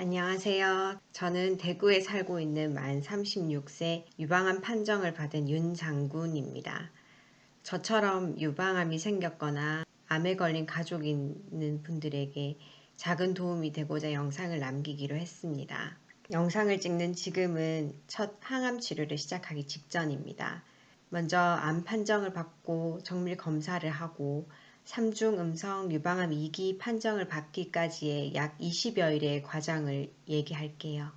안녕하세요. 저는 대구에 살고 있는 만 36세 유방암 판정을 받은 윤 장군입니다. 저처럼 유방암이 생겼거나 암에 걸린 가족이 있는 분들에게 작은 도움이 되고자 영상을 남기기로 했습니다. 영상을 찍는 지금은 첫 항암 치료를 시작하기 직전입니다. 먼저 암 판정을 받고 정밀 검사를 하고 3중 음성 유방암 2기 판정을 받기까지의 약 20여일의 과정을 얘기할게요.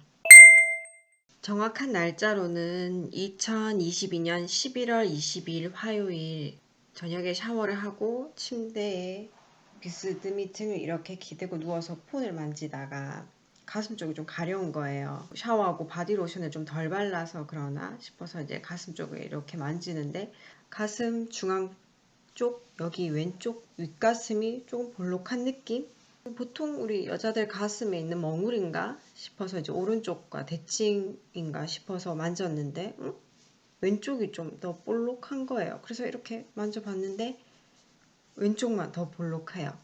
정확한 날짜로는 2022년 11월 22일 화요일 저녁에 샤워를 하고 침대에 비스듬히 등을 이렇게 기대고 누워서 폰을 만지다가 가슴 쪽이 좀 가려운 거예요. 샤워하고 바디로션을 좀 덜 발라서 그러나 싶어서 이제 가슴 쪽을 이렇게 만지는데 가슴 중앙 쪽 여기 왼쪽 윗가슴이 조금 볼록한 느낌? 보통 우리 여자들 가슴에 있는 멍울인가 싶어서 이제 오른쪽과 대칭인가 싶어서 만졌는데 왼쪽이 좀 더 볼록한 거예요. 그래서 이렇게 만져봤는데 왼쪽만 더 볼록해요.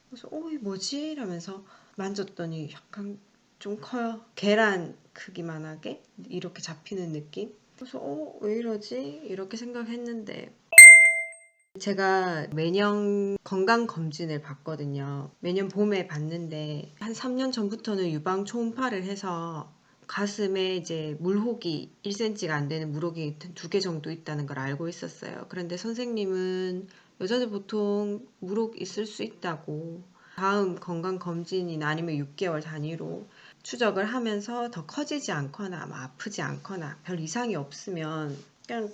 그래서 이게 뭐지? 이러면서 만졌더니 약간 좀 커요. 계란 크기만하게 이렇게 잡히는 느낌? 그래서 왜 이러지? 이렇게 생각했는데 제가 매년 건강검진을 받거든요. 매년 봄에 받는데 한 3년 전부터는 유방 초음파를 해서 가슴에 이제 물혹이 1cm가 안 되는 물혹이 2개 정도 있다는 걸 알고 있었어요. 그런데 선생님은 여자들 보통 물혹 있을 수 있다고 다음 건강검진이나 아니면 6개월 단위로 추적을 하면서 더 커지지 않거나 아프지 않거나 별 이상이 없으면 그냥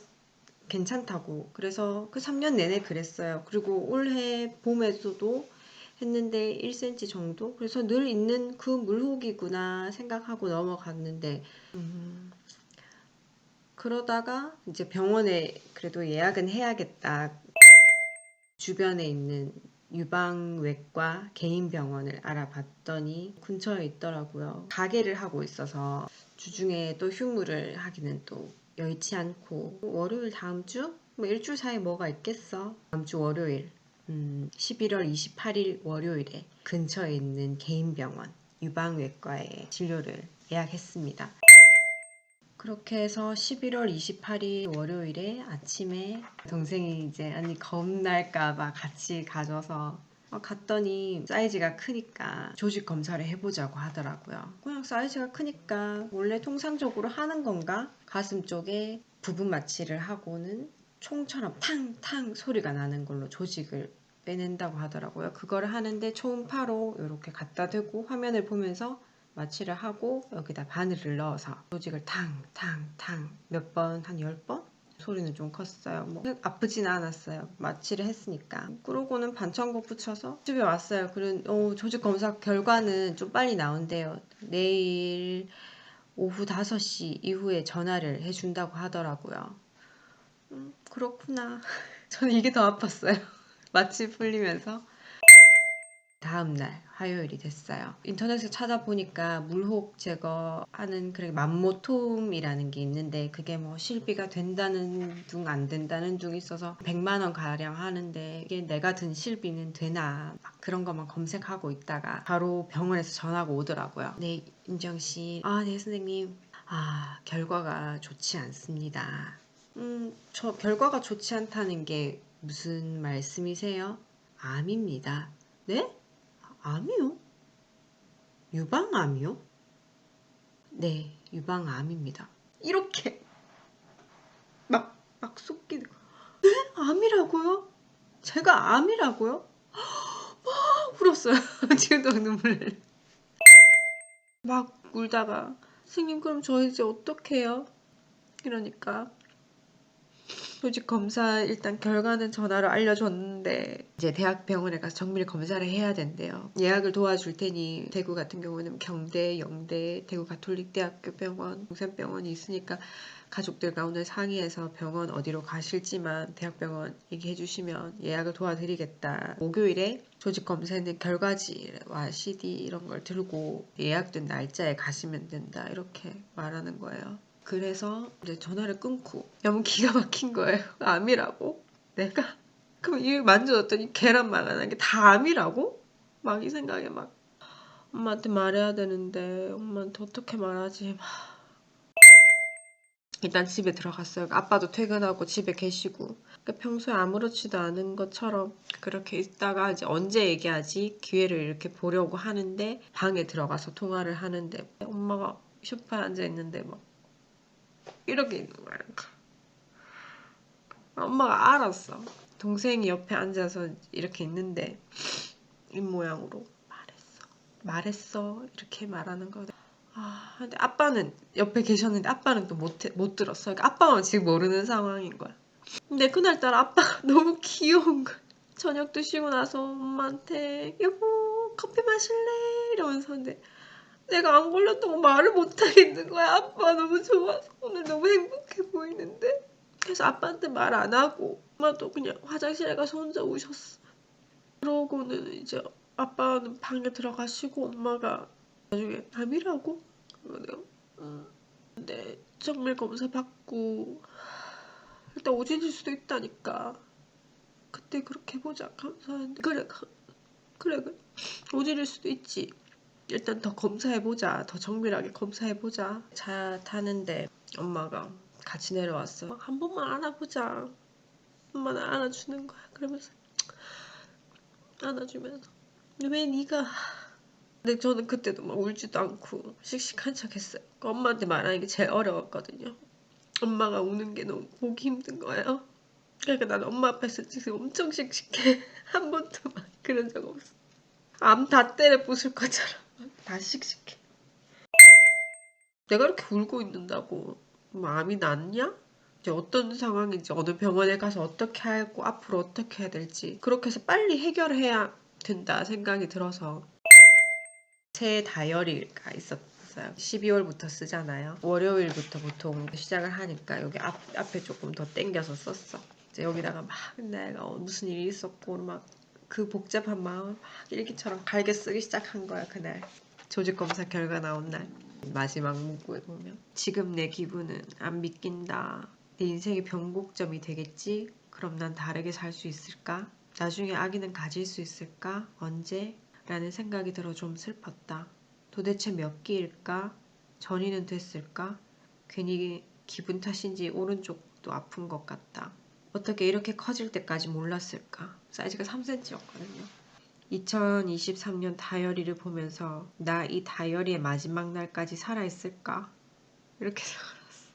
괜찮다고. 그래서 그 3년 내내 그랬어요. 그리고 올해 봄에서도 했는데 1cm 정도? 그래서 늘 있는 그 물혹이구나 생각하고 넘어갔는데 그러다가 이제 병원에 그래도 예약은 해야겠다. 주변에 있는 유방외과 개인 병원을 알아봤더니 근처에 있더라고요. 가게를 하고 있어서 주중에 또 휴무를 하기는 또 여의치 않고 월요일 다음 주? 뭐 일주일 사이에 뭐가 있겠어. 다음 주 월요일 11월 28일 월요일에 근처에 있는 개인 병원 유방외과에 진료를 예약했습니다. 그렇게 해서 11월 28일 월요일에 아침에 동생이 이제 언니 겁날까봐 같이 가져서 갔더니 사이즈가 크니까 조직 검사를 해보자고 하더라고요. 그냥 사이즈가 크니까 원래 통상적으로 하는 건가? 가슴 쪽에 부분 마취를 하고는 총처럼 탕탕 소리가 나는 걸로 조직을 빼낸다고 하더라고요. 그걸 하는데 초음파로 이렇게 갖다 대고 화면을 보면서 마취를 하고 여기다 바늘을 넣어서 조직을 탕탕탕 몇 번, 한 10번? 소리는 좀 컸어요. 뭐 아프진 않았어요. 마취를 했으니까. 그러고는 반창고 붙여서 집에 왔어요. 그런 조직 검사 결과는 좀 빨리 나온대요. 내일 오후 5시 이후에 전화를 해준다고 하더라고요. 그렇구나. 저는 이게 더 아팠어요. 마취 풀리면서. 다음날 화요일이 됐어요. 인터넷에 찾아보니까 물혹 제거하는 그런 맘모톰이라는 게 있는데 그게 뭐 실비가 된다는 둥 안 된다는 둥이 있어서 100만 원 가량 하는데 이게 내가 든 실비는 되나 막 그런 것만 검색하고 있다가 바로 병원에서 전화가 오더라고요. 네, 인정 씨. 네 선생님. 결과가 좋지 않습니다. 저 결과가 좋지 않다는 게 무슨 말씀이세요? 암입니다. 네? 암이요? 유방암이요? 네, 유방암입니다. 이렇게 막 속기는 암이라고요? 제가 암이라고요? 울었어요. 지금도 눈물 날. 막 울다가 선생님 그럼 저 이제 어떡해요? 이러니까 조직 검사 일단 결과는 전화로 알려줬는데 이제 대학병원에 가서 정밀 검사를 해야 된대요. 예약을 도와줄 테니 대구 같은 경우는 경대, 영대, 대구 가톨릭대학교 병원, 동산병원이 있으니까 가족들과 오늘 상의해서 병원 어디로 가실지만 대학병원 얘기해 주시면 예약을 도와드리겠다. 목요일에 조직 검사는 결과지와 CD 이런 걸 들고 예약된 날짜에 가시면 된다. 이렇게 말하는 거예요. 그래서 이제 전화를 끊고 너무 기가 막힌 거예요. 암이라고? 내가? 그럼 이 만져줬더니 계란만한 게 다 암이라고? 막 이 생각에 막 엄마한테 말해야 되는데 엄마한테 어떻게 말하지? 일단 집에 들어갔어요. 아빠도 퇴근하고 집에 계시고 평소에 아무렇지도 않은 것처럼 그렇게 있다가 이제 언제 얘기하지? 기회를 이렇게 보려고 하는데 방에 들어가서 통화를 하는데 엄마가 소파에 앉아 있는데 막 이렇게 있는 거야. 엄마가 알았어. 동생이 옆에 앉아서 이렇게 있는데 입모양으로 말했어 이렇게 말하는 거. 근데 아빠는 옆에 계셨는데 아빠는 또 못 들었어. 그러니까 아빠만 지금 모르는 상황인 거야. 근데 그날따라 아빠가 너무 귀여운 거야. 저녁 드시고 나서 엄마한테 여보 커피 마실래? 이러면서 근데 내가 안 걸렸다고 말을 못 하겠는 거야. 아빠 너무 좋아서 오늘 너무 행복해 보이는데. 그래서 아빠한테 말 안 하고 엄마도 그냥 화장실에 가서 혼자 우셨어. 그러고는 이제 아빠는 방에 들어가시고 엄마가 나중에 암이라고? 그러네요. 근데 정밀 검사 받고 일단 오진일 수도 있다니까. 그때 그렇게 보자 감사한데 그래 오진일 수도 있지. 일단 더 검사해보자. 더 정밀하게 검사해보자. 차 타는데 엄마가 같이 내려왔어. 한 번만 안아보자. 엄마는 안아주는 거야. 그러면서 안아주면서 왜 네가 근데 저는 그때도 막 울지도 않고 씩씩한 척 했어요. 엄마한테 말하는 게 제일 어려웠거든요. 엄마가 우는 게 너무 보기 힘든 거예요. 그러니까 난 엄마 앞에서 지금 엄청 씩씩해. 한 번도 막 그런 적 없어. 암 다 때려 부술 것처럼 다 씩씩해. 내가 이렇게 울고 있는다고 암이 낫냐? 이제 어떤 상황인지 어느 병원에 가서 어떻게 하고 앞으로 어떻게 해야 될지 그렇게 해서 빨리 해결해야 된다 생각이 들어서 새 다이어리가 있었어요. 12월부터 쓰잖아요. 월요일부터 보통 시작을 하니까 여기 앞에 조금 더 땡겨서 썼어. 이제 여기다가 막 내가 무슨 일이 있었고 막 그 복잡한 마음을 막 일기처럼 갈게 쓰기 시작한 거야 그날. 조직검사 결과 나온 날. 마지막 문구에 보면 지금 내 기분은 안 믿긴다. 내 인생의 변곡점이 되겠지? 그럼 난 다르게 살 수 있을까? 나중에 아기는 가질 수 있을까? 언제? 라는 생각이 들어 좀 슬펐다. 도대체 몇 기일까? 전이는 됐을까? 괜히 기분 탓인지 오른쪽도 아픈 것 같다. 어떻게 이렇게 커질 때까지 몰랐을까? 사이즈가 3cm였거든요. 2023년 다이어리를 보면서 나 이 다이어리의 마지막 날까지 살아있을까? 이렇게 생각했어.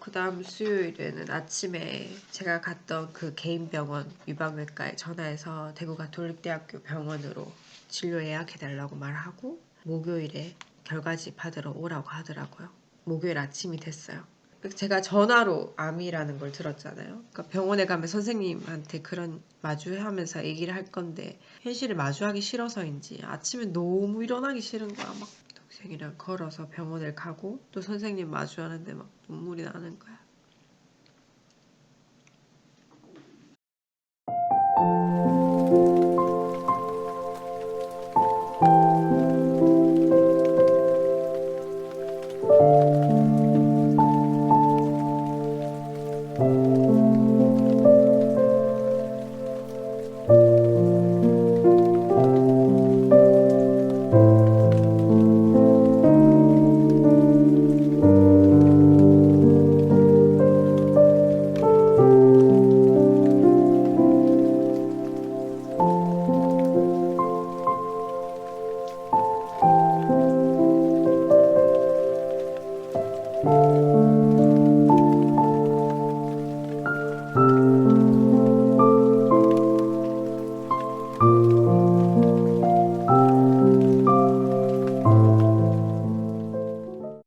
그 다음 수요일에는 아침에 제가 갔던 그 개인 병원 유방외과에 전화해서 대구 가톨릭대학교 병원으로 진료 예약해달라고 말하고 목요일에 결과지 받으러 오라고 하더라고요. 목요일 아침이 됐어요. 제가 전화로 암이라는 걸 들었잖아요. 그러니까 병원에 가면 선생님한테 그런 마주하면서 얘기를 할 건데 현실을 마주하기 싫어서인지 아침에 너무 일어나기 싫은 거야. 막 동생이랑 걸어서 병원을 가고 또 선생님 마주하는데 막 눈물이 나는 거야.